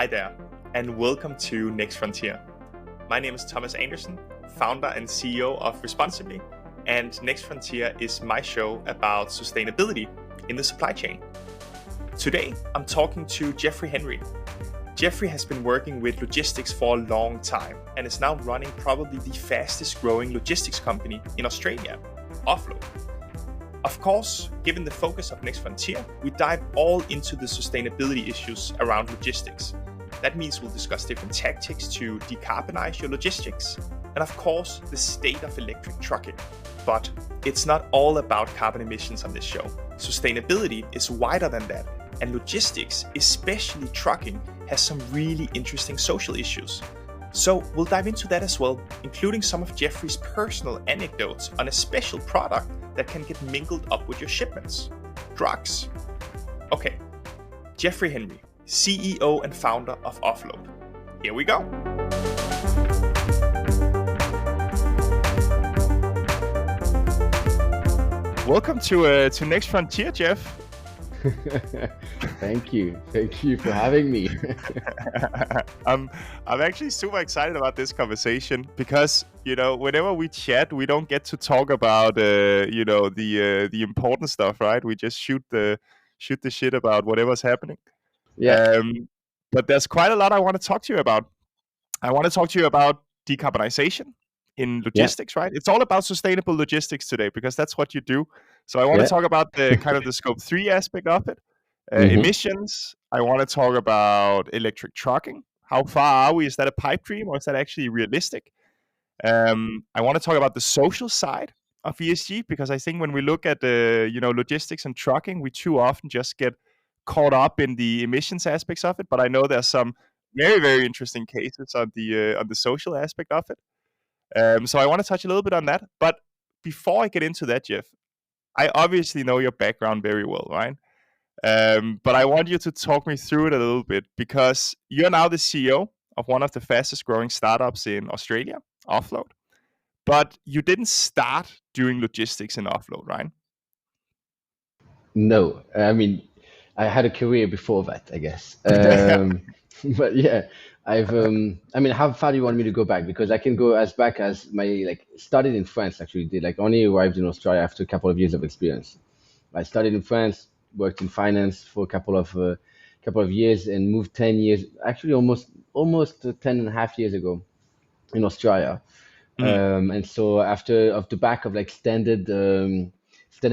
Hi there, and welcome to Next Frontier. My name is Thomas Andersen, founder and CEO of Responsibly, and Next Frontier is my show about sustainability in the supply chain. Today, I'm talking to Jeffrey Henry. Jeffrey has been working with logistics for a long time and is now running probably the fastest growing logistics company in Australia, Offload. Of course, given the focus of Next Frontier, we dive all into the sustainability issues around logistics. That means we'll discuss different tactics to decarbonize your logistics, and of course, the state of electric trucking. But it's not all about carbon emissions on this show. Sustainability is wider than that, and logistics, especially trucking, has some really interesting social issues. So we'll dive into that as well, including some of Jeffrey's personal anecdotes on a special product that can get mingled up with your shipments. Drugs. Okay, Jeffrey Henry, CEO and founder of Offload. Here we go. Welcome to Next Frontier, Jeff. Thank you for having me. I'm actually super excited about this conversation because whenever we chat, we don't get to talk about the important stuff, right? We just shoot the shit about whatever's happening. Yeah. But there's quite a lot I want to talk to you about. I want to talk to you about decarbonization in logistics, right? It's all about sustainable logistics today because that's what you do. So I want to talk about the kind of the scope 3 aspect of it, emissions. I want to talk about electric trucking. How far are we? Is that a pipe dream or is that actually realistic? I want to talk about the social side of ESG because I think when we look at logistics and trucking, we too often just get caught up in the emissions aspects of it. But I know there's some very, very interesting cases on the social aspect of it. So I want to touch a little bit on that. But before I get into that, Jeff, I obviously know your background very well, right? But I want you to talk me through it a little bit because you're now the CEO of one of the fastest growing startups in Australia, Offload. But you didn't start doing logistics in Offload, right? No, I mean, I had a career before that, I guess. But yeah, how far do you want me to go back? Because I can go as back as studied in France, actually did only arrived in Australia after a couple of years of experience. I studied in France, worked in finance for a couple of years and moved 10 years, actually almost 10 and a half years ago in Australia. And so off the back of standard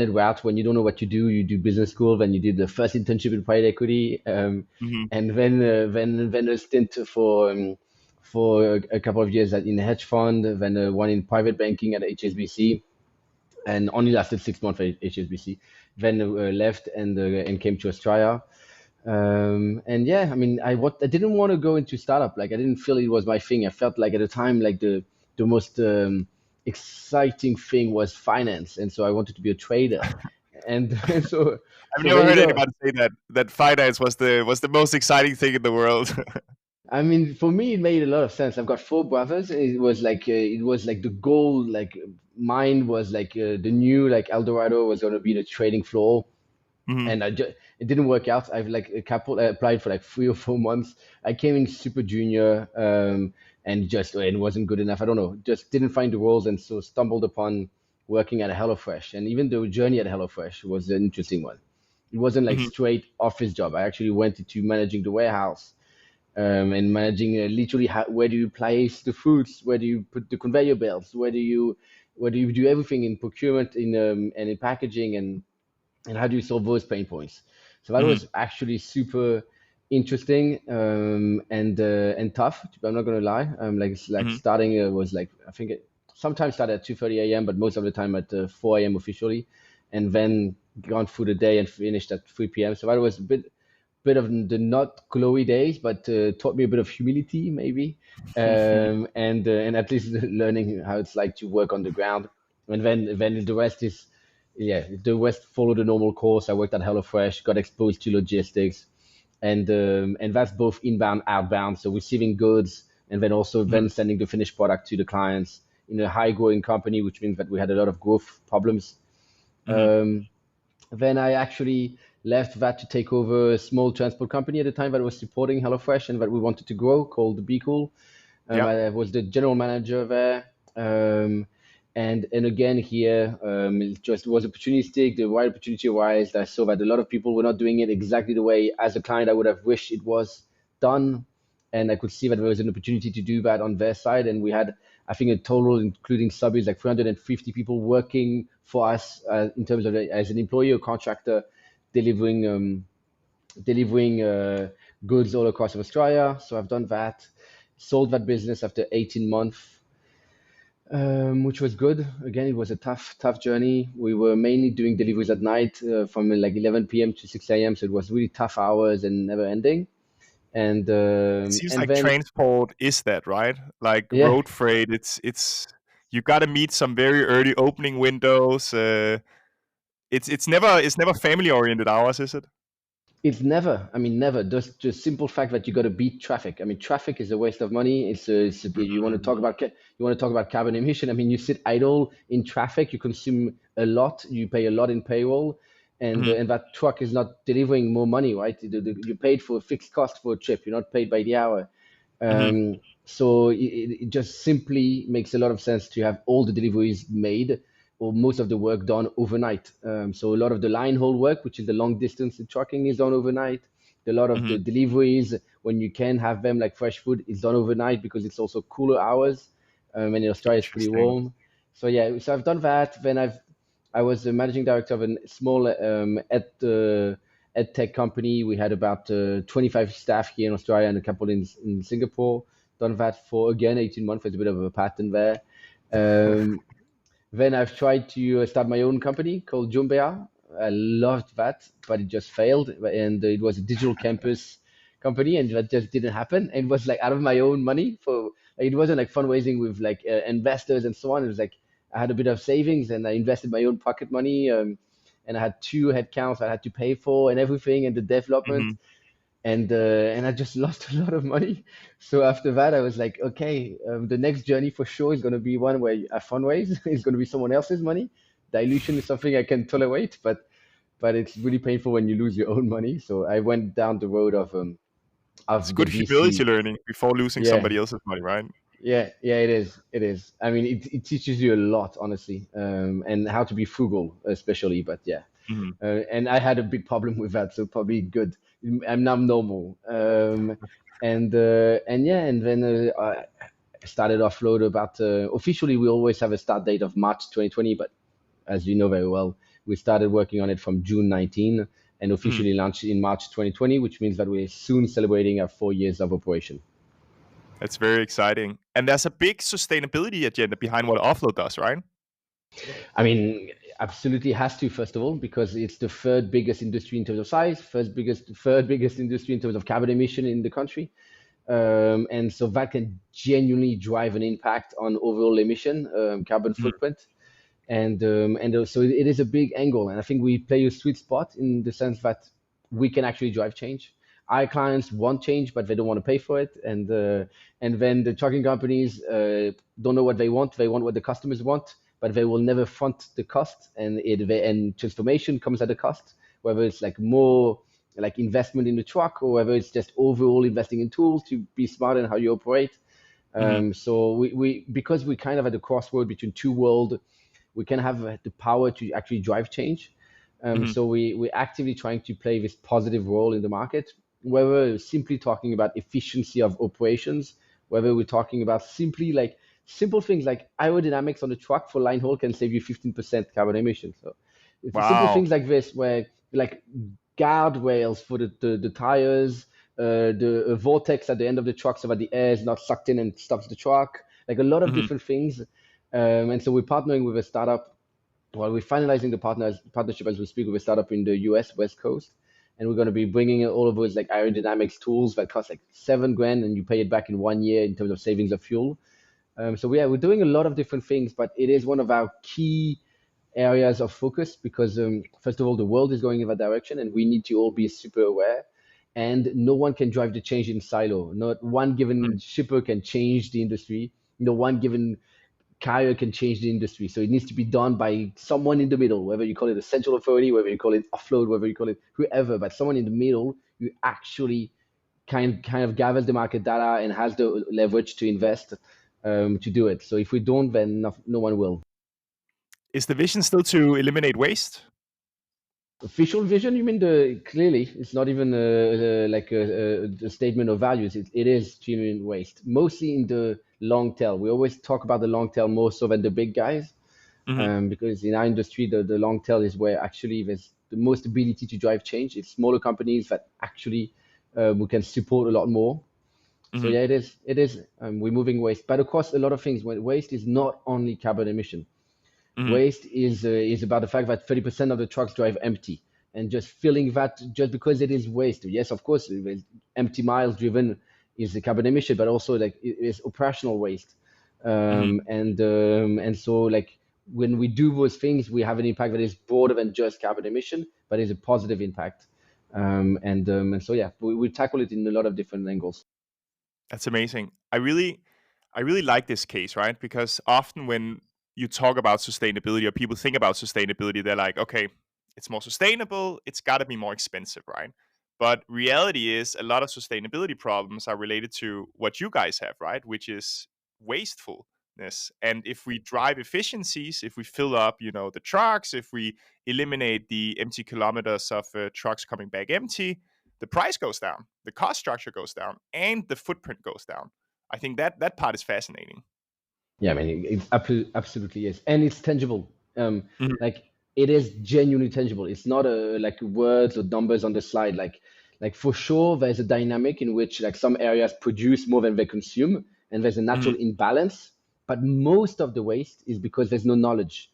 route, when you don't know what you do business school, then you did the first internship in private equity, and then a stint for a couple of years in a hedge fund, then one in private banking at HSBC, and only lasted 6 months at HSBC. Then left and came to Australia. I didn't want to go into startup. I didn't feel it was my thing. I felt like at the time, the most exciting thing was finance, and so I wanted to be a trader. And so I've never heard anybody say that finance was the most exciting thing in the world. I mean, for me, it made a lot of sense. I've got 4 brothers. It was like the goal. Mine was the new Eldorado was going to be the trading floor, and it didn't work out. I've I applied for 3 or 4 months. I came in super junior, and it wasn't good enough. I don't know, just didn't find the roles, and so stumbled upon working at HelloFresh. And even the journey at HelloFresh was an interesting one. It wasn't straight office job. I actually went into managing the warehouse. And managing literally where do you place the foods, where do you put the conveyor belts, where do you do everything in procurement, and in packaging, and how do you solve those pain points? So that was actually super interesting and tough. I'm not gonna lie. Starting was I think sometimes started at 2:30 a.m., but most of the time at 4 a.m. officially, and then gone through the day and finished at 3 p.m. So that was a bit of the not glowy days, but taught me a bit of humility maybe, and at least learning how it's like to work on the ground. And then the rest is, the rest followed the normal course. I worked at HelloFresh, got exposed to logistics, and that's both inbound, outbound. So receiving goods and then also then sending the finished product to the clients in a high growing company, which means that we had a lot of growth problems. Then I actually left that to take over a small transport company at the time that was supporting HelloFresh and that we wanted to grow, called Be Cool. Yeah. I was the general manager there. And again here, it just was opportunistic. The right opportunity arose. I saw that a lot of people were not doing it exactly the way, as a client, I would have wished it was done. And I could see that there was an opportunity to do that on their side. And we had, I think, a total, including subbies, like 350 people working for us in terms of as an employee or contractor, delivering goods all across Australia. So I've done that. Sold that business after 18 months, which was good. Again, it was a tough journey. We were mainly doing deliveries at night from like 11 p.m. to 6 a.m. So it was really tough hours and never ending. And It seems and like then transport is that, right? Like yeah, road freight, it's you got to meet some very early opening windows. It's never family oriented hours, is it? it's never. I mean, never. Just simple fact that you got to beat traffic. I mean, traffic is a waste of money. You want to Mm-hmm. talk about carbon emission. I mean, you sit idle in traffic, you consume a lot, you pay a lot in payroll, Mm-hmm. and that truck is not delivering more money, right? You paid for a fixed cost for a trip. You're not paid by the hour. Mm-hmm. So it just simply makes a lot of sense to have all the deliveries made or most of the work done overnight. So a lot of the line haul work, which is the long distance trucking, is done overnight. A lot of the Mm-hmm. deliveries, when you can have them like fresh food, is done overnight because it's also cooler hours. And in Australia, it's pretty Interesting. warm. So yeah, so I've done that. Then I was the managing director of a small ed tech company. We had about 25 staff here in Australia and a couple in Singapore. Done that for again 18 months. There's a bit of a pattern there. Um, then I've tried to start my own company called Jumbea. I loved that, but it just failed. And it was a digital campus company, and that just didn't happen. It was like out of my own money. For like, it wasn't like fundraising with like investors and so on. It was like I had a bit of savings, and I invested my own pocket money. And I had two headcounts I had to pay for and everything, and the development Mm-hmm. and I just lost a lot of money. So after that, I was like, okay, the next journey for sure is going to be one where I fundraise. It's going to be someone else's money. Dilution is something I can tolerate, but it's really painful when you lose your own money. So I went down the road It's of the good humility VC. learning before losing Yeah, somebody else's money, right? yeah, it is. It is. I mean, it teaches you a lot, honestly, and how to be frugal, especially. But yeah, Mm-hmm. and I had a big problem with that, so probably good. I'm now normal, and yeah, and then I started offload about. Officially, we always have a start date of March 2020, but as you know very well, we started working on it from June 19 and Mm-hmm. officially launched in March 2020, which means that we're soon celebrating our 4 years of operation. That's very exciting. And there's a big sustainability agenda behind what offload does, right? I mean, absolutely has to, first of all, because it's the third biggest industry in terms of size, third biggest industry in terms of carbon emission in the country. And so that can genuinely drive an impact on overall emission, carbon Mm-hmm. footprint. And so it is a big angle. And I think we play a sweet spot in the sense that we can actually drive change. Our clients want change, but they don't want to pay for it. And then the trucking companies don't know what they want. They want what the customers want, but they will never front the cost. And transformation comes at a cost, whether it's like more like investment in the truck or whether it's just overall investing in tools to be smart in how you operate. Mm-hmm. So we because we kind of at the crossroad between two worlds, we can have the power to actually drive change. Mm-hmm. So we're actively trying to play this positive role in the market, whether we're simply talking about efficiency of operations, whether we're talking about simply like simple things like aerodynamics on the truck for line haul can save you 15% carbon emissions. So it's simple Wow. things like this where like guardrails for the tires, the vortex at the end of the truck so that the air is not sucked in and stops the truck, like a lot of Mm-hmm. different things. And so we're partnering with a startup. Well, we're finalizing the partnership as we speak with a startup in the US West Coast, and we're going to be bringing in all of those like aerodynamics tools that cost like 7 grand, and you pay it back in 1 year in terms of savings of fuel. So yeah, we're doing a lot of different things, but it is one of our key areas of focus because first of all, the world is going in that direction, and we need to all be super aware. And no one can drive the change in silo. Not one given shipper can change the industry. No one given carrier can change the industry. So it needs to be done by someone in the middle, whether you call it a central authority, whether you call it offload, whether you call it whoever, but someone in the middle who actually kind of gathers the market data and has the leverage to invest to do it. So if we don't, then no one will. Is the vision still to eliminate waste? Official vision, you mean? The clearly, it's not even like a statement of values. It is genuine waste, mostly in the long tail. We always talk about the long tail more so than the big guys, because in our industry, the long tail is where actually there's the most ability to drive change. It's smaller companies that actually we can support a lot more. So yeah, it is. It is. Removing waste, but of course, a lot of things. When waste is not only carbon emission. Waste is about the fact that 30% of the trucks drive empty, and just filling that just because it is waste. Yes, of course, empty miles driven is a carbon emission, but also like it is operational waste. And so like when we do those things, we have an impact that is broader than just carbon emission, but is a positive impact. And so yeah, we tackle it in a lot of different angles. That's amazing. I really like this case, right? Because often when you talk about sustainability or people think about sustainability, they're like, okay, it's more sustainable, it's got to be more expensive, right? But reality is a lot of sustainability problems are related to what you guys have, right? Which is wastefulness. And if we drive efficiencies, if we fill up, the trucks, if we eliminate the empty kilometers of trucks coming back empty, the price goes down, the cost structure goes down, and the footprint goes down. I think that part is fascinating. Yeah, I mean, absolutely is, and it's tangible. Mhm, Like it is genuinely tangible. It's not like words or numbers on the slide. Like for sure, there's a dynamic in which like some areas produce more than they consume, and there's a mhm, natural imbalance. But most of the waste is because there's no knowledge.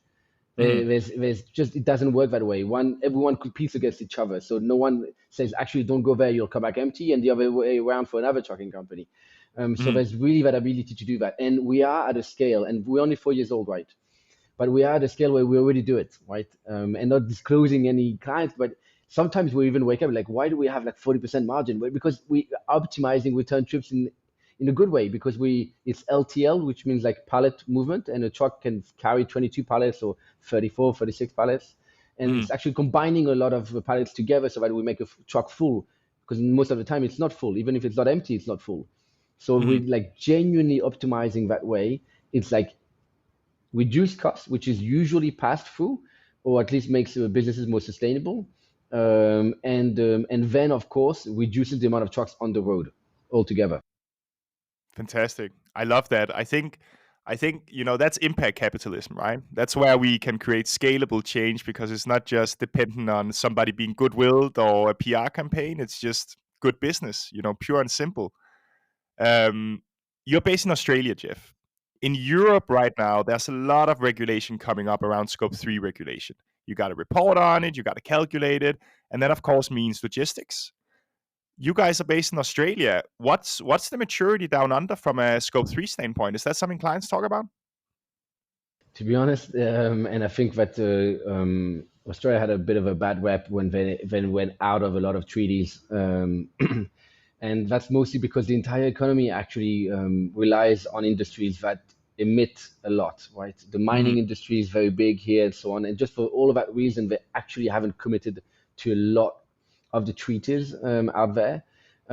mhm, There's just it doesn't work that way. Everyone competes against each other, so no one says actually don't go there, you'll come back empty, and the other way around for another trucking company. So mhm, there's really that ability to do that, and we are at a scale, and we're only 4 years old, right? But we are at a scale where we already do it, right? And not disclosing any clients, but sometimes we even wake up like, why do we have like 40% margin? Well, because we are optimizing return trips in a good way, because it's LTL, which means like pallet movement, and a truck can carry 22 pallets or 34, 36 pallets. And mhm, it's actually combining a lot of pallets together so that we make a truck full, because most of the time it's not full. Even if it's not empty, it's not full. So we mhm. like genuinely optimizing that way. It's like reduce costs, which is usually passed through, or at least makes businesses more sustainable. And then of course reduces the amount of trucks on the road altogether. Fantastic. I love that. I think that's impact capitalism, right? That's where we can create scalable change because it's not just dependent on somebody being goodwilled or a PR campaign. It's just good business, pure and simple. Um, you're based in Australia, Jeff. In Europe right now, there's a lot of regulation coming up around Scope 3 regulation. You got to report on it, you got to calculate it, and that, of course, means logistics. You guys are based in Australia. What's the maturity down under from a Scope 3 standpoint? Is that something clients talk about? To be honest, and I think that Australia had a bit of a bad rep when they went out of a lot of treaties, and that's mostly because the entire economy actually relies on industries that emit a lot, right? The Hmm. mining industry is very big here and so on, and just for all of that reason, they actually haven't committed to a lot of the treaties out there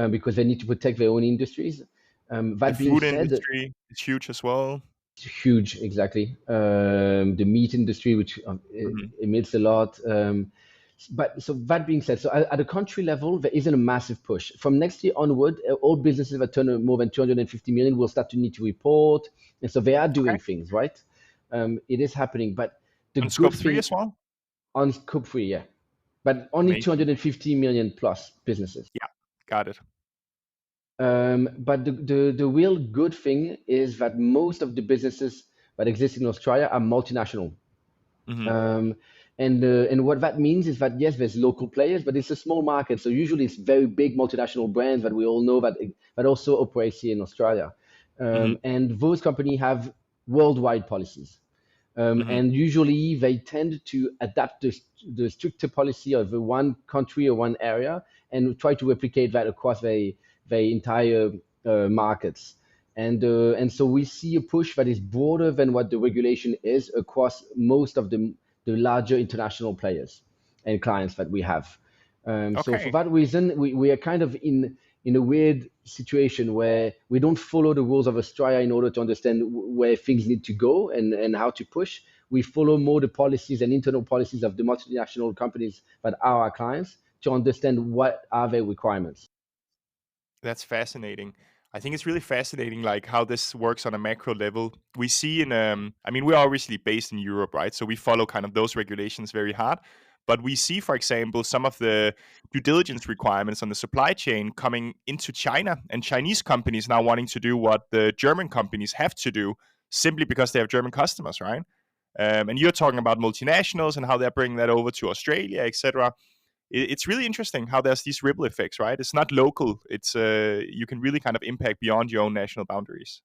because they need to protect their own industries. The That being food said, industry is huge as well. huge, exactly. The meat industry, which Hmm. emits a lot. But so that being said, so at a country level, there isn't a massive push. From next year onward, all businesses that turn more than 250 million will start to need to report, and so they are Okay. doing things, right? It is happening, but the On good Scope 3 thing as well? on Scope 3, yeah, but only Amazing. 250 million plus businesses. Yeah, got it. But the real good thing is that most of the businesses that exist in Australia are multinational. Hmm. Um, and what that means is that yes, there's local players, but it's a small market. So usually it's very big multinational brands that we all know that also operate here in Australia. Hmm. And those companies have worldwide policies. Hmm. And usually they tend to adapt the stricter policy of the one country or one area and try to replicate that across the entire markets. And so we see a push that is broader than what the regulation is across most of the larger international players and clients that we have. So for Okay. that reason, we are kind of in a weird situation where we don't follow the rules of Australia in order to understand where things need to go and how to push. We follow more the policies and internal policies of the multinational companies that are our clients to understand what are their requirements. That's fascinating. I think it's really fascinating, like how this works on a macro level. We see in, I mean, we're obviously based in Europe, right? So we follow kind of those regulations very hard. But we see, for example, some of the due diligence requirements on the supply chain coming into China, and Chinese companies now wanting to do what the German companies have to do simply because they have German customers, right? And you're talking about multinationals and how they're bringing that over to Australia, etc. It's really interesting how there's these ripple effects, right? It's not local. It's you can really kind of impact beyond your own national boundaries.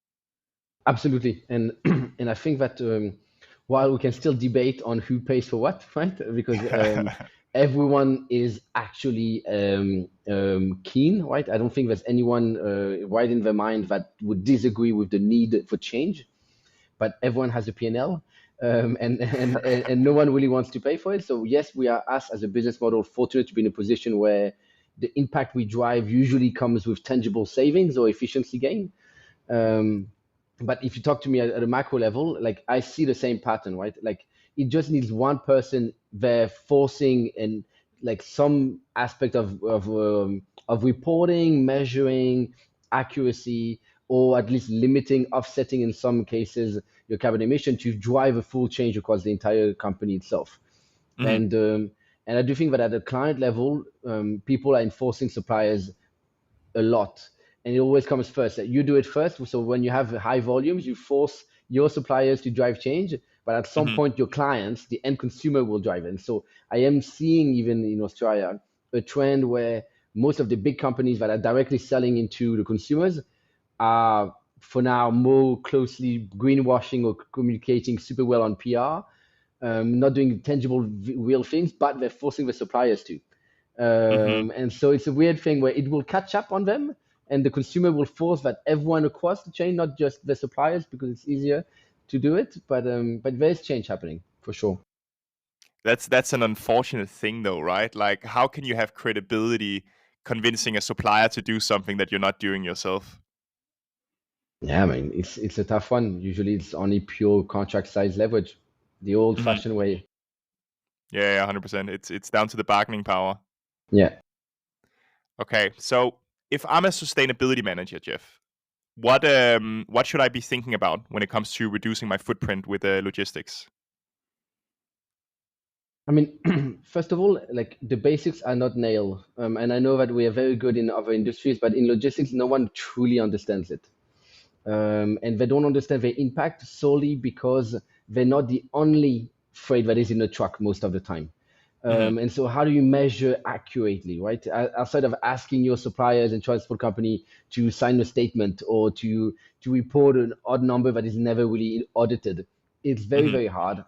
Absolutely, and and I think that while we can still debate on who pays for what, right? Because everyone is actually keen, right? I don't think there's anyone right in their mind that would disagree with the need for change, but everyone has a P&L, and no one really wants to pay for it. So yes, we are, us as a business model, fortunate to be in a position where the impact we drive usually comes with tangible savings or efficiency gain. Um, but if you talk to me at a macro level, like I see the same pattern, right? Like it just needs one person there forcing and like some aspect of reporting, measuring, accuracy, or at least limiting, offsetting in some cases your carbon emission to drive a full change across the entire company itself. Hmm. And I do think that at the client level, people are enforcing suppliers a lot, and it always comes first. That you do it first. So when you have high volumes, you force your suppliers to drive change, but at some Hmm. point, your clients, the end consumer, will drive it. And so I am seeing even in Australia a trend where most of the big companies that are directly selling into the consumers are for now more closely greenwashing or communicating super well on PR, not doing tangible real things, but they're forcing the suppliers to. Hmm. And so it's a weird thing where it will catch up on them, and the consumer will force that everyone across the chain, not just the suppliers, because it's easier to do it. But there's change happening for sure. That's an unfortunate thing, though, right? Like, how can you have credibility convincing a supplier to do something that you're not doing yourself? Yeah, I mean it's a tough one. Usually it's only pure contract size leverage, the Hmm. old-fashioned way. Yeah, yeah, 100%. It's down to the bargaining power. Yeah. Okay, so if I'm a sustainability manager, Jeff, what should I be thinking about when it comes to reducing my footprint with logistics? I mean, first of all, like the basics are not nailed, and I know that we are very good in other industries, but in logistics, no one truly understands it. And they don't understand their impact solely because they're not the only freight that is in the truck most of the time. Hmm. And so, how do you measure accurately, right? Outside of asking your suppliers and transport company to sign a statement or to report an odd number that is never really audited, it's very Hmm. very hard.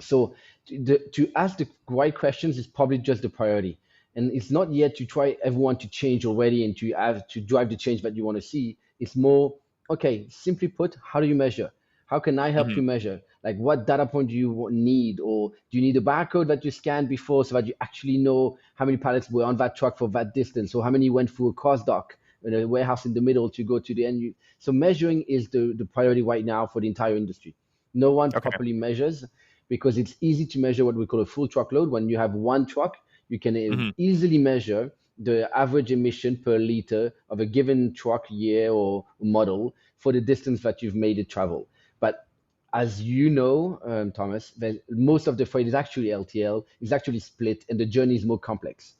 So to ask the right questions is probably just the priority, and it's not yet to try everyone to change already and to have to drive the change that you want to see. It's more, okay, simply put, how do you measure? How can I help Hmm. you measure? Like, what data point do you need, or do you need a barcode that you scanned before so that you actually know how many pallets were on that truck for that distance, or how many went through a cross dock in a warehouse in the middle to go to the end? So measuring is the priority right now for the entire industry. No one Okay. properly measures because it's easy to measure what we call a full truckload. When you have one truck, you can Hmm. easily measure the average emission per liter of a given truck year or model for the distance that you've made it travel. But as you know, Thomas, most of the freight is actually LTL, is actually split, and the journey is more complex.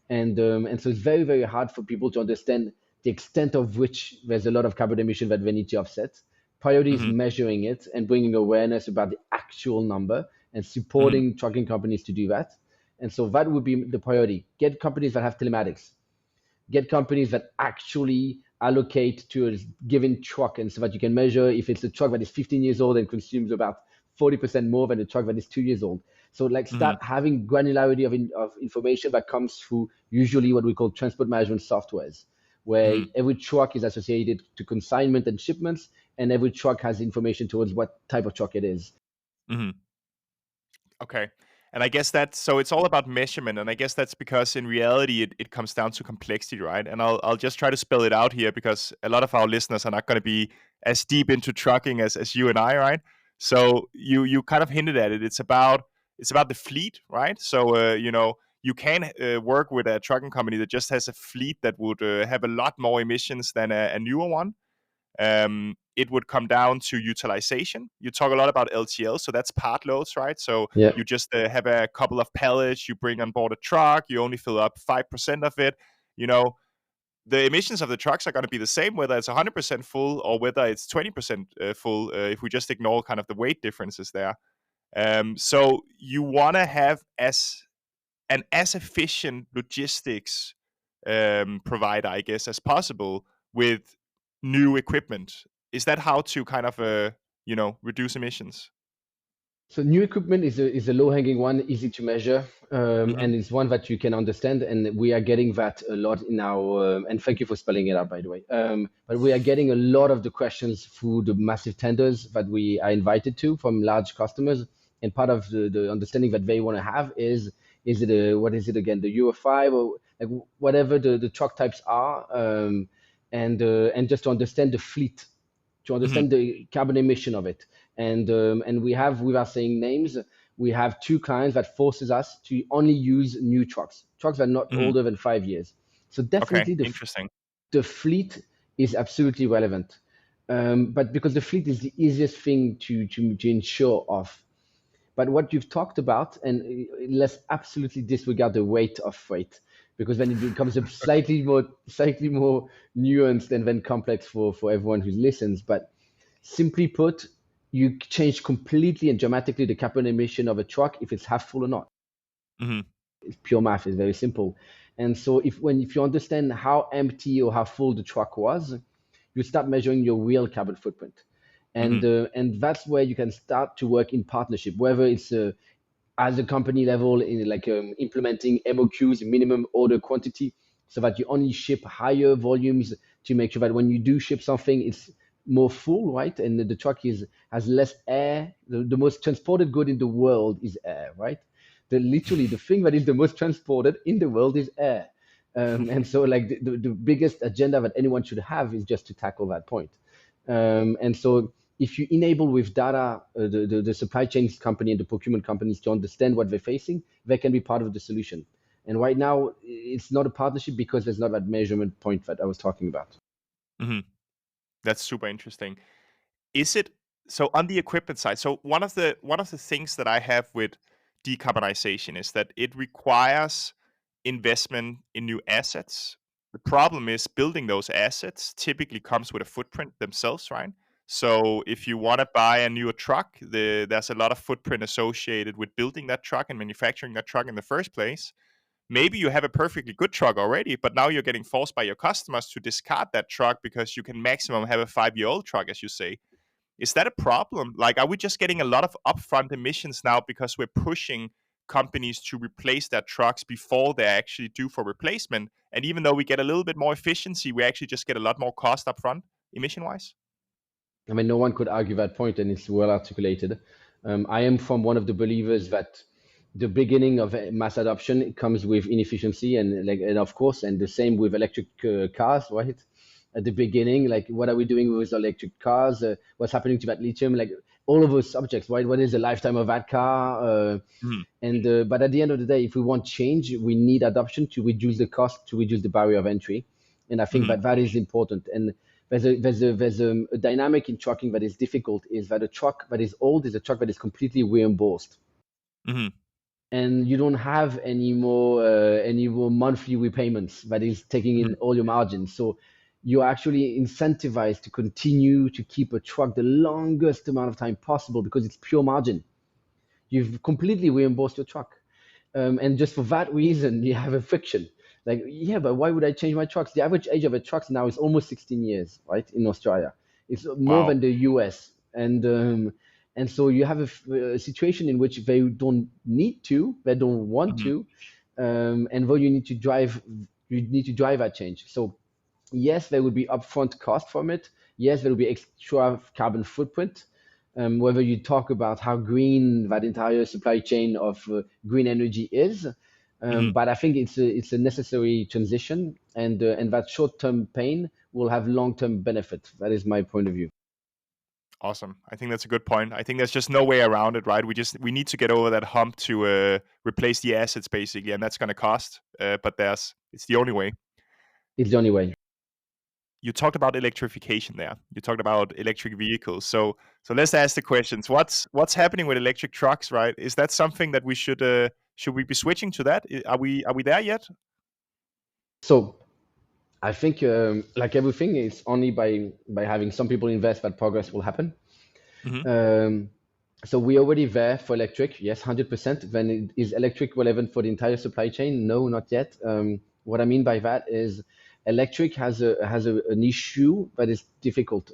And so it's very, very hard for people to understand the extent of which there's a lot of carbon emission that they need to offset. Priority is Hmm. measuring it and bringing awareness about the actual number and Hmm. supporting trucking companies to do that. And so that would be the priority. Get companies that have telematics, get companies that actually allocate to a given truck, and so that you can measure if it's a truck that is 15 years old and consumes about 40% more than a truck that is 2 years old. So like Hmm. start having granularity of information that comes through usually what we call transport management softwares, where every truck is associated to consignment and shipments, and every truck has information towards what type of truck it is. Mm-hmm. Okay. And I guess that's so it's all about measurement. And I guess that's because in reality it comes down to complexity, right? And I'll just try to spell it out here because a lot of our listeners are not going to be as deep into trucking as you and I, right? So you kind of hinted at it. It's about the fleet, right? So you can work with a trucking company that just has a fleet that would have a lot more emissions than a newer one. It would come down to utilization. You talk a lot about LTL, so that's part loads, right? So Yeah. you just have a couple of pallets, you bring on board a truck, you only fill up 5% of it. You know, the emissions of the trucks are going to be the same whether it's 100% full or whether it's 20% full, if we just ignore kind of the weight differences there. So you want to have as efficient logistics provider, I guess, as possible with new equipment. Is that how to kind of reduce emissions? So new equipment is a low hanging one, easy to measure, Mm-hmm. and it's one that you can understand. And we are getting that a lot in our. And thank you for spelling it out, by the way. But we are getting a lot of the questions through the massive tenders that we are invited to from large customers. And part of the understanding that they want to have is it what is it again, the Euro 5 or like whatever the truck types are, and just to understand the fleet, to Mm-hmm. understand the carbon emission of it. And we have, without saying names, we have two clients that forces us to only use new trucks that are not Mm-hmm. older than 5 years. So Okay, definitely interesting. the fleet is absolutely relevant. But because the fleet is the easiest thing to ensure of. But what you've talked about, and let's absolutely disregard the weight of freight, because then it becomes a slightly more nuanced and then complex for everyone who listens. But simply put, you change completely and dramatically the carbon emission of a truck if it's half full or not. Mm-hmm. It's pure math. It's very simple. And so if you understand how empty or how full the truck was, you start measuring your real carbon footprint. Mm-hmm. And that's where you can start to work in partnership, whether it's as a company level in like implementing MOQs, minimum order quantity, so that you only ship higher volumes to make sure that when you do ship something, it's more full, right? And the truck has less air. The most transported good in the world is air, right? Literally the thing that is the most transported in the world is air. And so like the biggest agenda that anyone should have is just to tackle that point. And so if you enable with data the supply chain company and the procurement companies to understand what they're facing, they can be part of the solution. And right now, it's not a partnership because there's not that measurement point that I was talking about. Mm-hmm. That's super interesting. Is it so on the equipment side? So one of the things that I have with decarbonization is that it requires investment in new assets. The problem is building those assets typically comes with a footprint themselves, right? So if you want to buy a newer truck, there's a lot of footprint associated with building that truck and manufacturing that truck in the first place. Maybe you have a perfectly good truck already, but now you're getting forced by your customers to discard that truck because you can maximum have a 5-year-old truck, as you say. Is that a problem? Like, are we just getting a lot of upfront emissions now because we're pushing companies to replace their trucks before they're actually due for replacement? And even though we get a little bit more efficiency, we actually just get a lot more cost upfront, emission-wise? I mean, no one could argue that point, and it's well articulated. I am from one of the believers that the beginning of mass adoption comes with inefficiency, and of course, and the same with electric cars, right? At the beginning, like what are we doing with electric cars? What's happening to that lithium? Like all of those subjects, right? What is the lifetime of that car? Mhm. But at the end of the day, if we want change, we need adoption to reduce the cost, to reduce the barrier of entry, and I think Mhm. that is important. And there's a dynamic in trucking that is difficult, is that a truck that is old is a truck that is completely reimbursed, Mhm. and you don't have any more monthly repayments that is taking in Mhm. all your margins. So you're actually incentivized to continue to keep a truck the longest amount of time possible because it's pure margin. You've completely reimbursed your truck. And just for that reason, you have a friction. Like, yeah, but why would I change my trucks? The average age of a truck now is almost 16 years, right, in Australia. It's more Wow. than the US. And so you have a situation in which they don't need to, they don't want Mhm. to, and though you need to drive that change. So Yes, there will be upfront cost from it. Yes, there will be extra carbon footprint. Whether you talk about how green that entire supply chain of green energy is, Mhm. but I think it's a necessary transition, and that short term pain will have long term benefit. That is my point of view. Awesome. I think that's a good point. I think there's just no way around it, right? We need to get over that hump to replace the assets basically, and that's going to cost. But it's the only way. It's the only way. You talked about electrification there. You talked about electric vehicles. So let's ask the questions. What's happening with electric trucks, right? Is that something that we should we be switching to that? Are we there yet? So I think, like everything, it's only by having some people invest that progress will happen. Hmm. Um, so we're already there for electric, yes, 100%. Then is electric relevant for the entire supply chain? No, not yet. What I mean by that is electric an issue that is difficult.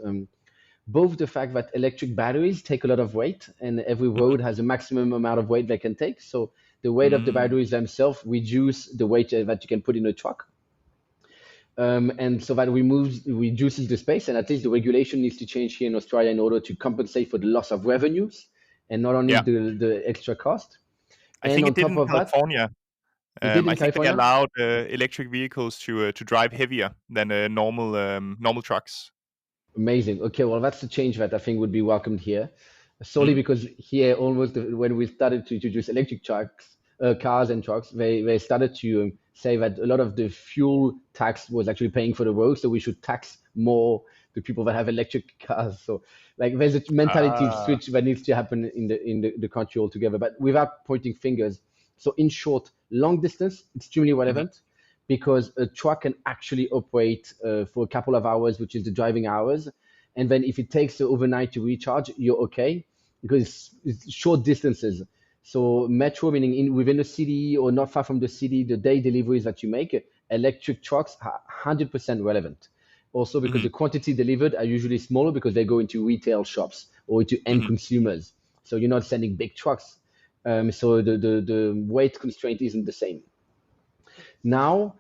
Both the fact that electric batteries take a lot of weight, and every road has a maximum amount of weight they can take. So the weight of the Mm. batteries themselves reduce the weight that you can put in a truck. And so that reduces the space, and at least the regulation needs to change here in Australia in order to compensate for the loss of revenues and not only Yeah, the extra cost. I And think it on did top in of that, California. it did I in think they California. allowed electric vehicles to drive heavier than normal trucks. Amazing. Okay, well, that's a change that I think would be welcomed here, solely Mm. because here, almost when we started to introduce electric trucks, cars and trucks, they started to say that a lot of the fuel tax was actually paying for the road, so we should tax more the people that have electric cars. So, like, there's a mentality Ah. switch that needs to happen in the country altogether, but without pointing fingers. So, in short, long distance, extremely Mhm. relevant because a truck can actually operate for a couple of hours, which is the driving hours. And then if it takes overnight to recharge, you're okay because it's short distances. So metro, meaning within the city or not far from the city, the day deliveries that you make, electric trucks are 100% relevant. Also because Mhm. the quantity delivered are usually smaller because they go into retail shops or into end Mhm. consumers. So you're not sending big trucks. So the weight constraint isn't the same. Now,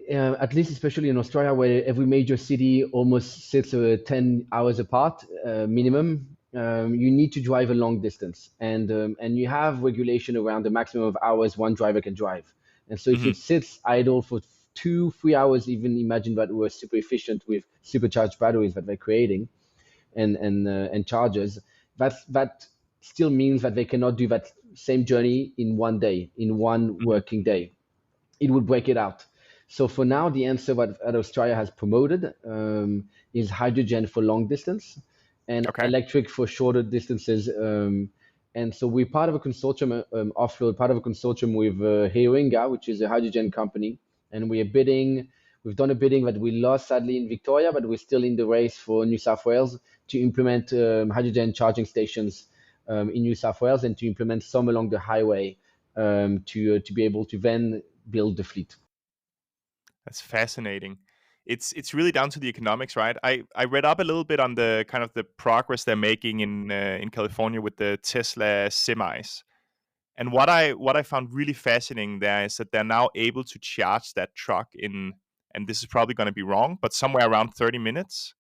at least especially in Australia, where every major city almost sits 10 hours apart minimum, you need to drive a long distance, and you have regulation around the maximum of hours one driver can drive. And so if Mhm. it sits idle for 2 3 hours, even imagine that we're super efficient with supercharged batteries that they're creating and chargers, that still means that they cannot do that same journey in one day, in one Mhm. working day. It would break it out. So for now, the answer that Australia has promoted is hydrogen for long distance and Okay. electric for shorter distances. And so we're part of a consortium, offload, part of a consortium with Heoinga, which is a hydrogen company, and we are bidding. We've done a bidding that we lost sadly in Victoria, but we're still in the race for New South Wales to implement hydrogen charging stations in New South Wales and to implement some along the highway to be able to then build the fleet. That's fascinating. It's really down to the economics, right? I read up a little bit on the kind of the progress they're making in California with the Tesla semis. And what I found really fascinating there is that they're now able to charge that truck in, and this is probably going to be wrong, but somewhere around 30 minutes.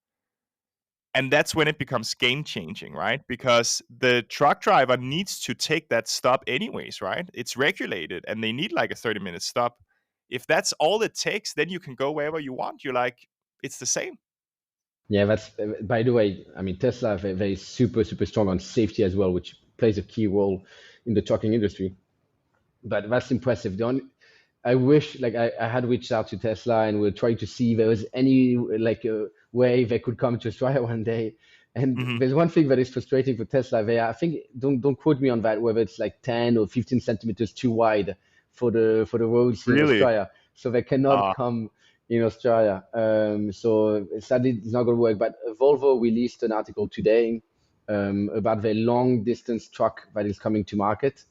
And that's when it becomes game changing, right? Because the truck driver needs to take that stop anyways, right? It's regulated and they need like a 30-minute stop. If that's all it takes, then you can go wherever you want. You're like, it's the same. Yeah, that's by the way. I mean, Tesla they super strong on safety as well, which plays a key role in the trucking industry. But that's impressive. I wish like I had reached out to Tesla and we're trying to see if there was any like a way they could come to Australia one day. And Hmm. there's one thing that is frustrating for Tesla. They are, I think don't quote me on that whether it's like 10 or 15 centimeters too wide for the roads here in Really? Australia, so they cannot Uh, come in Australia. So sadly it's not going to work. But Volvo released an article today about their long distance truck that is coming to market.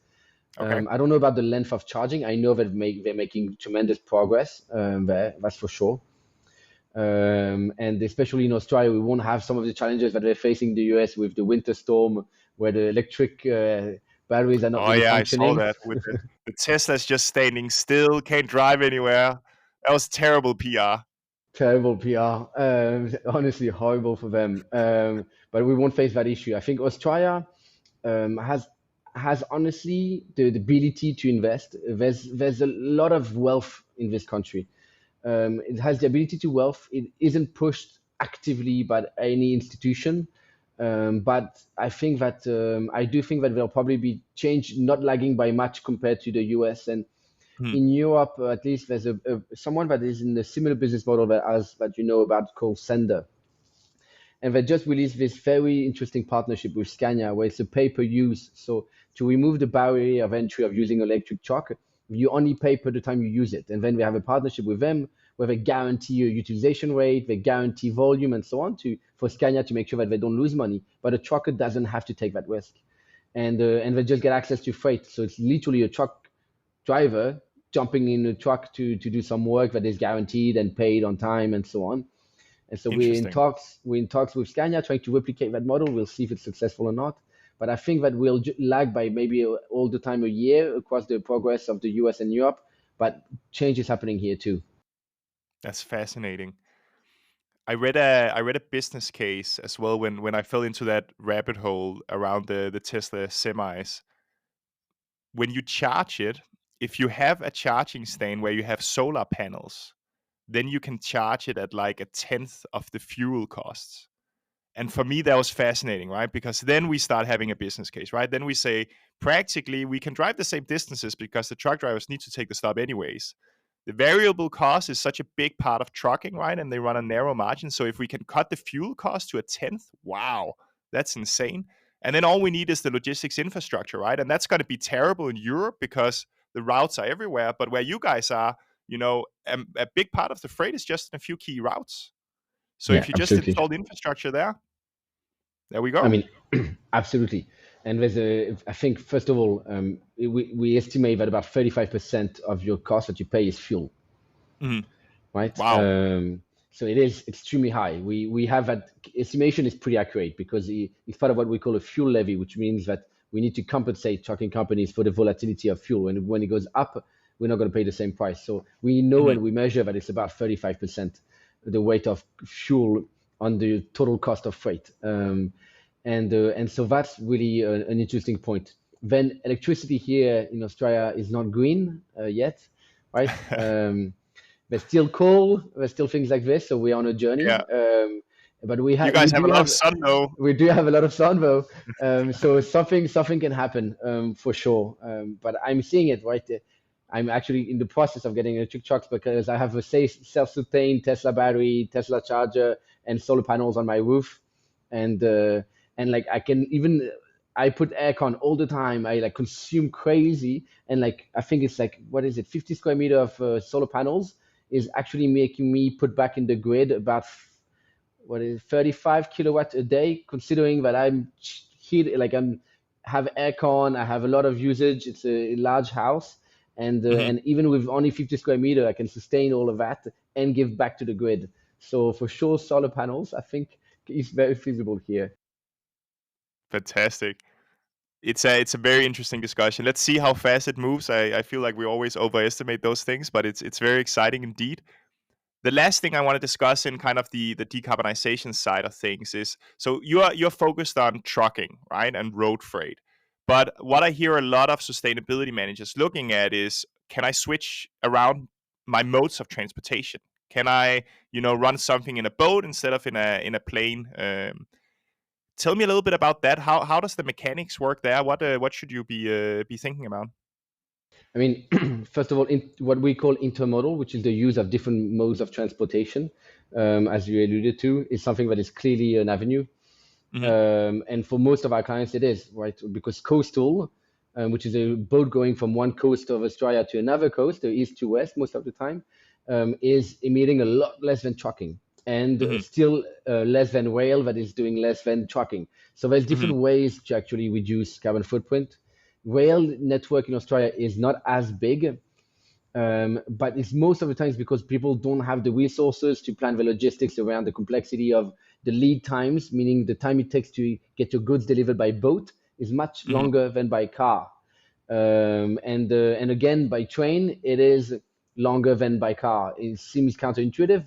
okay. I don't know about the length of charging. I know that they're making tremendous progress there, that's for sure. And especially in Australia, we won't have some of the challenges that they're facing in the US with the winter storm, where the electric batteries are not Oh really yeah, I saw functioning. that with the Tesla's just standing still, can't drive anywhere. That was terrible PR. Terrible PR. Honestly, horrible for them. But we won't face that issue. I think Australia has honestly the ability to invest. There's a lot of wealth in this country. It has the ability to wealth. It isn't pushed actively by any institution. But I do think that there'll probably be change, not lagging by much compared to the US. And Hmm. in Europe, at least, there's someone that is in a similar business model that you know about called Sender, and they just released this very interesting partnership with Scania, where it's a pay-per-use. So to remove the barrier of entry of using electric truck, you only pay per the time you use it. And then we have a partnership with them where they guarantee a utilization rate, they guarantee volume, and so on for Scania to make sure that they don't lose money. But a trucker doesn't have to take that risk, and they just get access to freight. So it's literally a truck driver jumping in a truck to do some work that is guaranteed and paid on time and so on. And so Interesting. we're in talks with Scania trying to replicate that model. We'll see if it's successful or not. But I think that we'll lag by maybe all the time a year across the progress of the US and Europe. But change is happening here too. That's fascinating. I read a business case as well when I fell into that rabbit hole around the Tesla semis. When you charge it, if you have a charging stand where you have solar panels, then you can charge it at like a tenth of the fuel costs. And for me, that was fascinating, right? Because then we start having a business case, right? Then we say, practically, we can drive the same distances because the truck drivers need to take the stop anyways. The variable cost is such a big part of trucking, right? And they run a narrow margin. So if we can cut the fuel cost to a tenth, wow, that's insane. And then all we need is the logistics infrastructure, right? And that's going to be terrible in Europe because the routes are everywhere. But where you guys are, a big part of the freight is just in a few key routes. So Yeah, if you just absolutely. install the infrastructure there we I go. mean, absolutely. And I think, first of all, we estimate that about 35% of your cost that you pay is fuel, Mhm. right? Wow. So it is extremely high. We have that estimation is pretty accurate because it's part of what we call a fuel levy, which means that we need to compensate trucking companies for the volatility of fuel. And when it goes up, we're not going to pay the same price. So we know Mhm. and we measure that it's about 35% the weight of fuel on the total cost of freight. And so that's really an interesting point. Then electricity here in Australia is not green yet, right? There's still coal, there's still things like this, so we're on a journey. Yeah. But You guys have a lot of sun though. we do have a lot of sun though, so something can happen for sure. But I'm seeing it right. I'm actually in the process of getting electric trucks because I have a self-sustained Tesla battery, Tesla charger, and solar panels on my roof, and like I can even I put aircon all the time. I like consume crazy, and like I think it's like what is it, 50 square meter of solar panels is actually making me put back in the grid about what is 35 kilowatt a day, considering that I'm here, like I'm have aircon, I have a lot of usage. It's a large house, Mhm. and even with only 50 square meter, I can sustain all of that and give back to the grid. So for sure, solar panels, I think, is very feasible here. Fantastic. It's a very interesting discussion. Let's see how fast it moves. I feel like we always overestimate those things, but it's very exciting indeed. The last thing I want to discuss in kind of the decarbonization side of things is, so you're focused on trucking, right, and road freight. But what I hear a lot of sustainability managers looking at is, can I switch around my modes of transportation? Can I, run something in a boat instead of in a plane? Tell me a little bit about that. How does the mechanics work there? What should you be thinking about? I mean, first of all, what we call intermodal, which is the use of different modes of transportation, as you alluded to, is something that is clearly an avenue. Hmm. And for most of our clients, it is, right? Because coastal, which is a boat going from one coast of Australia to another coast, the east to west, most of the time, is emitting a lot less than trucking, and Hmm. still less than rail that is doing less than trucking. So there's Hmm. different ways to actually reduce carbon footprint. Rail network in Australia is not as big, but it's most of the times because people don't have the resources to plan the logistics around the complexity of the lead times, meaning the time it takes to get your goods delivered by boat is much Hmm. longer than by car. And again, by train, it is longer than by car. It seems counterintuitive,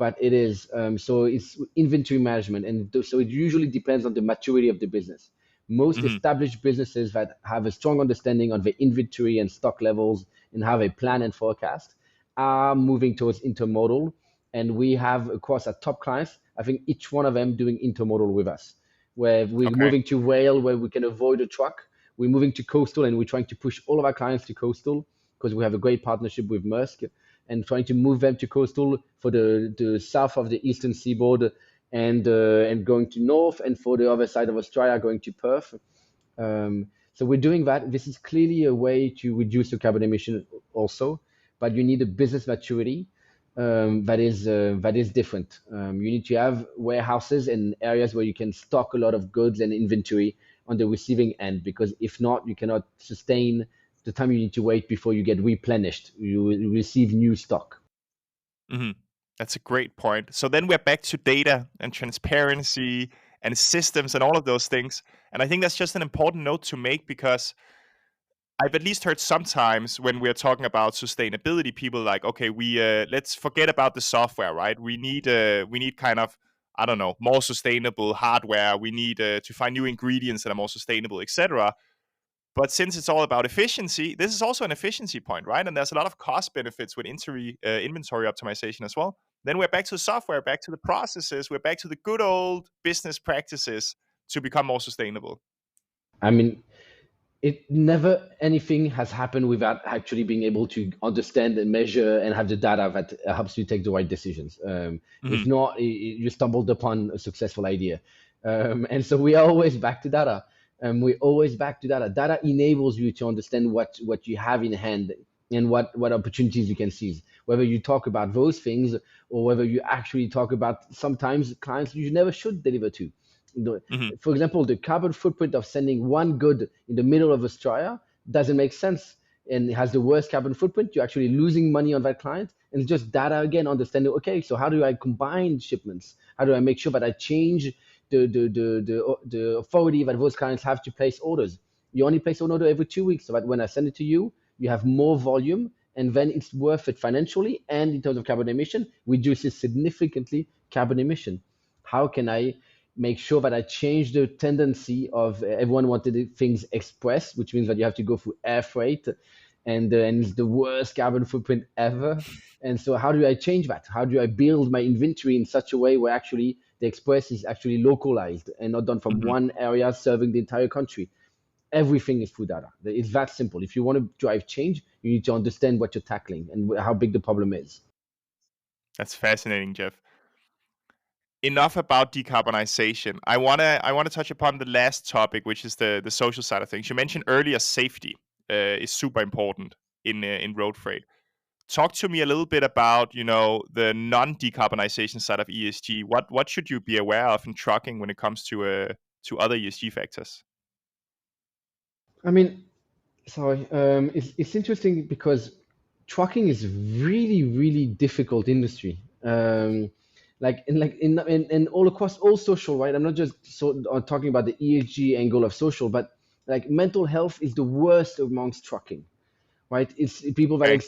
but it is so it's inventory management, and so it usually depends on the maturity of the business. Most Mm-hmm. established businesses that have a strong understanding on the inventory and stock levels and have a plan and forecast are moving towards intermodal. And we have across our top clients, I think each one of them doing intermodal with us, where we're Okay. moving to rail where we can avoid a truck. We're moving to coastal, and we're trying to push all of our clients to coastal because we have a great partnership with Maersk, and trying to move them to coastal for the south of the eastern seaboard, and going to north, and for the other side of Australia going to Perth. So we're doing that. This is clearly a way to reduce the carbon emission also, but you need a business maturity that is different. You need to have warehouses and areas where you can stock a lot of goods and inventory on the receiving end, because if not, you cannot sustain the time you need to wait before you get replenished. You will receive new stock. Mm-hmm. That's a great point. So then we're back to data and transparency and systems and all of those things. And I think that's just an important note to make, because I've at least heard sometimes when we're talking about sustainability, people like, okay, we let's forget about the software, right? We need kind of, I don't know, more sustainable hardware. We need to find new ingredients that are more sustainable, etc. But since it's all about efficiency, this is also an efficiency point, right? And there's a lot of cost benefits with inventory optimization as well. Then we're back to the software, back to the processes, we're back to the good old business practices to become more sustainable. I mean, it never anything has happened without actually being able to understand and measure and have the data that helps you take the right decisions. If Mm-hmm. not, you stumbled upon a successful idea. And so we are always back to data. We always back to data. Data enables you to understand what you have in hand and what opportunities you can seize. Whether you talk about those things or whether you actually talk about sometimes clients you never should deliver to. Mm-hmm. For example, the carbon footprint of sending one good in the middle of Australia doesn't make sense, and it has the worst carbon footprint. You're actually losing money on that client. And it's just data again, understanding, okay, so how do I combine shipments? How do I make sure that I change the authority that those clients have to place orders? You only place an order every 2 weeks, so that when I send it to you, you have more volume, and then it's worth it financially, and in terms of carbon emission, reduces significantly carbon emission. How can I make sure that I change the tendency of everyone wanted things express, which means that you have to go through air freight, and it's the worst carbon footprint ever. And so, how do I change that? How do I build my inventory in such a way where actually the express is actually localized and not done from Mm-hmm. one area serving the entire country? Everything is through data. It's that simple. If you want to drive change, you need to understand what you're tackling and how big the problem is. That's fascinating, Jeff. Enough about decarbonization. I wanna touch upon the last topic, which is the social side of things. You mentioned earlier safety is super important in road freight. Talk to me a little bit about the non-decarbonization side of ESG. What should you be aware of in trucking when it comes to other ESG factors? I mean, sorry, it's interesting because trucking is really really difficult industry. In all across all social, right? I'm not just talking about the ESG angle of social, but like mental health is the worst amongst trucking, right? It's people that are Okay.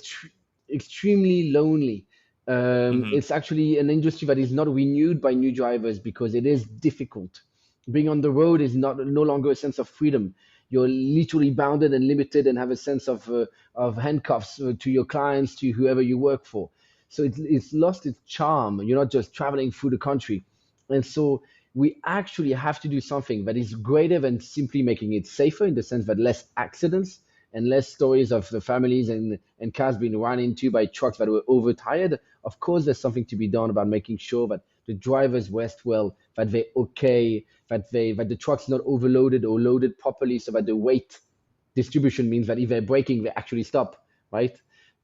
extremely lonely. Mm-hmm. It's actually an industry that is not renewed by new drivers because it is difficult. Being on the road is not no longer a sense of freedom. You're literally bounded and limited, and have a sense of handcuffs to your clients, to whoever you work for. So it's lost its charm. You're not just traveling through the country, and so we actually have to do something that is greater than simply making it safer, in the sense that less accidents and less stories of the families and cars being run into by trucks that were overtired. Of course, there's something to be done about making sure that the drivers rest well, that they're okay, that the truck's not overloaded or loaded properly, so that the weight distribution means that if they're braking, they actually stop, right?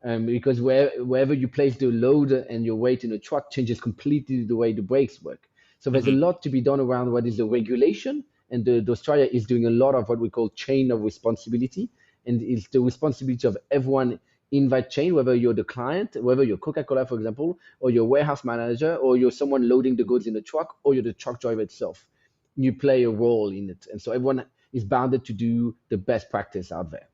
Because wherever you place the load and your weight in a truck changes completely the way the brakes work. So there's a Mm-hmm. lot to be done around what is the regulation, and the Australia is doing a lot of what we call chain of responsibility, and it's the responsibility of everyone in that chain, whether you're the client, whether you're Coca-Cola, for example, or your warehouse manager, or you're someone loading the goods in the truck, or you're the truck driver itself. You play a role in it, and so everyone is bounded to do the best practice out there.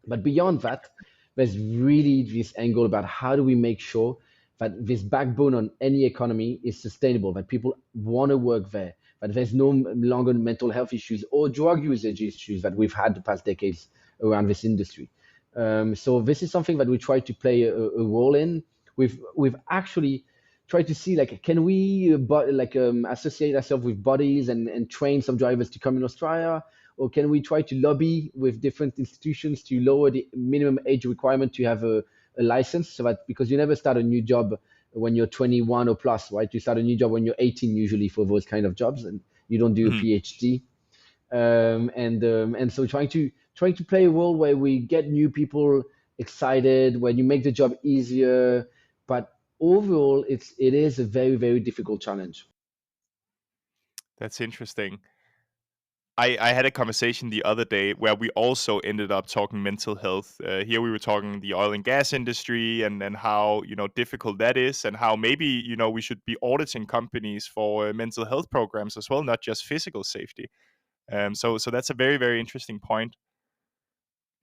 But beyond that, there's really this angle about how do we make sure that this backbone on any economy is sustainable, that people want to work there, that there's no longer mental health issues or drug usage issues that we've had the past decades around this industry. So this is something that we try to play a role in. We've actually tried to see, like, can we associate ourselves with bodies and train some drivers to come in Australia, or can we try to lobby with different institutions to lower the minimum age requirement to have a license, so that, because you never start a new job when you're 21 or plus, right? You start a new job when you're 18 usually for those kind of jobs, and you don't do a PhD. And so trying to play a role where we get new people excited, when you make the job easier, but overall it is a very, very difficult challenge. That's interesting. I had a conversation the other day where we also ended up talking mental health. Here we were talking the oil and gas industry and how, difficult that is, and how maybe, we should be auditing companies for mental health programs as well, not just physical safety. So that's a very, very interesting point.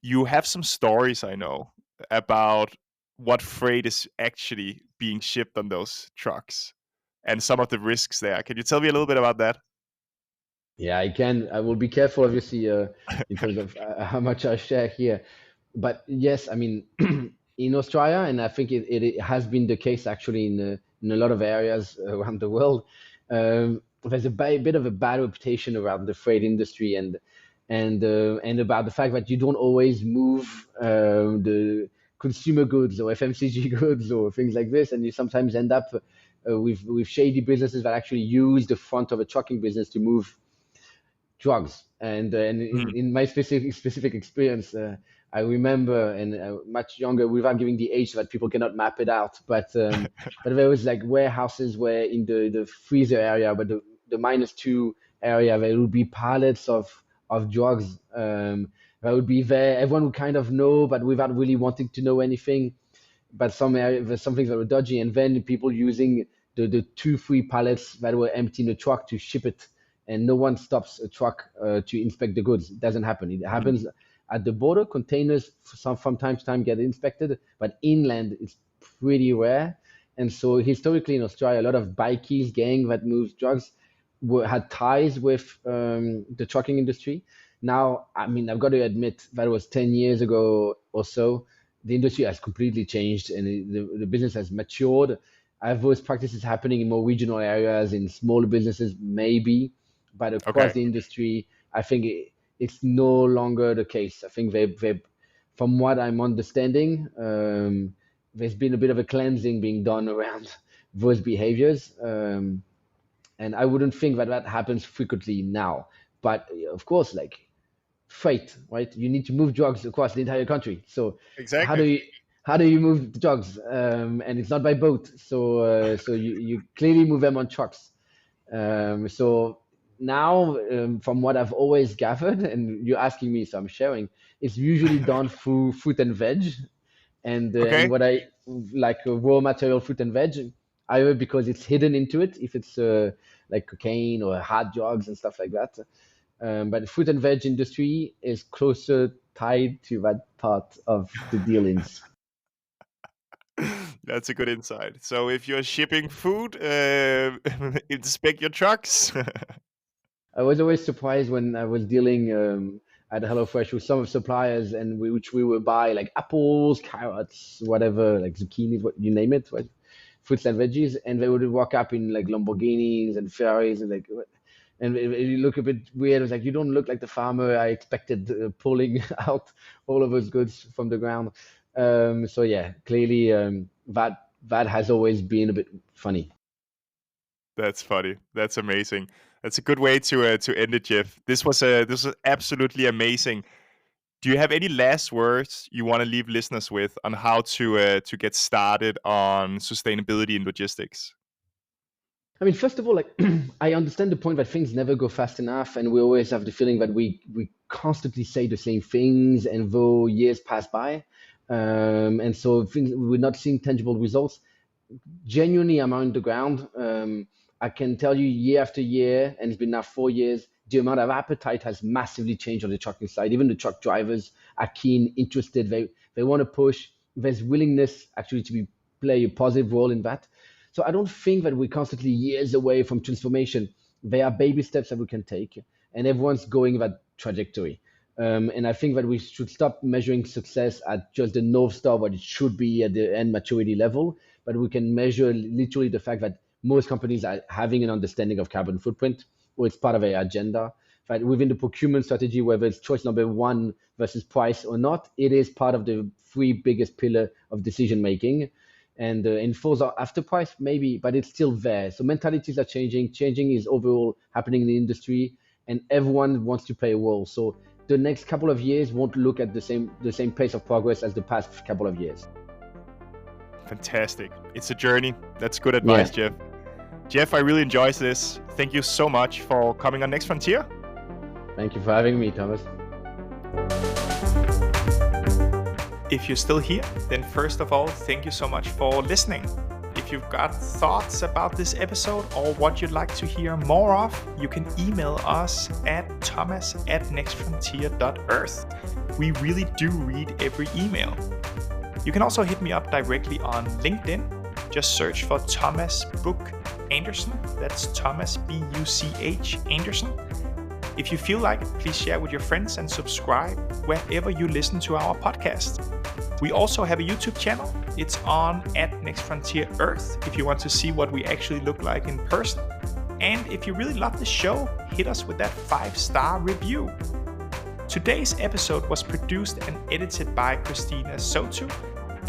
You have some stories, I know, about what freight is actually being shipped on those trucks and some of the risks there. Can you tell me a little bit about that? Yeah, I can. I will be careful, obviously, in terms of how much I share here. But yes, I mean, in Australia, and I think it has been the case actually in a lot of areas around the world, there's a bit of a bad reputation around the freight industry, and about the fact that you don't always move the consumer goods or FMCG goods or things like this, and you sometimes end up with shady businesses that actually use the front of a trucking business to move drugs. And Hmm. in my specific experience, I remember, and much younger, without giving the age so that people cannot map it out, but there was like warehouses where in the freezer area, but the -2 area, there would be pallets of drugs that would be there. Everyone would kind of know, but without really wanting to know anything. But there's some things that were dodgy, and then people using the 2-3 pallets that were empty in the truck to ship it, and no one stops a truck to inspect the goods. It doesn't happen. It Hmm. happens at the border. Containers from time to time get inspected, but inland it's pretty rare. And so historically in Australia, a lot of bikies gang that moves drugs had ties with the trucking industry. Now, I mean, I've got to admit that was 10 years ago or so. The industry has completely changed, and the business has matured. I have those practices happening in more regional areas, in smaller businesses, maybe, but across Okay. the industry, I think it's no longer the case. I think from what I'm understanding, there's been a bit of a cleansing being done around those behaviors. And I wouldn't think that happens frequently now. But of course, like freight, right? You need to move drugs across the entire country. So how do Exactly. you how do you move the drugs? And it's not by boat, so you clearly move them on trucks. So now, from what I've always gathered, and you're asking me, so I'm sharing, it's usually done through fruit and veg, and Okay. what I like raw material fruit and veg, either because it's hidden into it, if it's like cocaine or hard drugs and stuff like that. But the fruit and veg industry is closer tied to that part of the dealings. That's a good insight. So if you're shipping food, inspect your trucks. I was always surprised when I was dealing at HelloFresh with some of suppliers, and which we would buy like apples, carrots, whatever, like zucchinis, what you name it, right? Fruits and veggies, and they would walk up in like Lamborghinis and Ferraris, and like, and you look a bit weird. It's like, you don't look like the farmer I expected pulling out all of those goods from the ground. So yeah, clearly that has always been a bit funny. That's funny. That's amazing. That's a good way to end it, Jeff. This was absolutely amazing. Do you have any last words you want to leave listeners with on how to get started on sustainability in logistics? I mean, first of all, like I understand the point that things never go fast enough, and we always have the feeling that we constantly say the same things, and though years pass by, and so things, we're not seeing tangible results. Genuinely, I'm on the ground. I can tell you year after year, and it's been now 4 years, the amount of appetite has massively changed on the trucking side. Even the truck drivers are keen, interested. They want to push. There's willingness actually to be play a positive role in that. So I don't think that we're constantly years away from transformation. There are baby steps that we can take, and everyone's going that trajectory. And I think that we should stop measuring success at just the North Star, what it should be at the end maturity level, but we can measure literally the fact that most companies are having an understanding of carbon footprint, or it's part of their agenda. That within the procurement strategy, whether it's choice number one versus price or not, it is part of the three biggest pillar of decision making. And falls out after price, maybe, but it's still there. So mentalities are changing. Changing is overall happening in the industry, and everyone wants to play a role. So the next couple of years won't look at the same pace of progress as the past couple of years. Fantastic. It's a journey. That's good advice, Jeff. Jeff, I really enjoyed this. Thank you so much for coming on Next Frontier. Thank you for having me, Thomas. If you're still here, then first of all, thank you so much for listening. If you've got thoughts about this episode or what you'd like to hear more of, you can email us at thomas@nextfrontier.earth. We really do read every email. You can also hit me up directly on LinkedIn. Just search for Thomas Buch Andersen. That's Thomas B-U-C-H Andersen. If you feel like it, please share with your friends and subscribe wherever you listen to our podcast. We also have a YouTube channel. It's on @NextFrontierEarth if you want to see what we actually look like in person. And if you really love the show, hit us with that 5-star review. Today's episode was produced and edited by Christina Soto,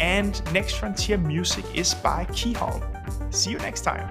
and Next Frontier music is by Keyhole. See you next time.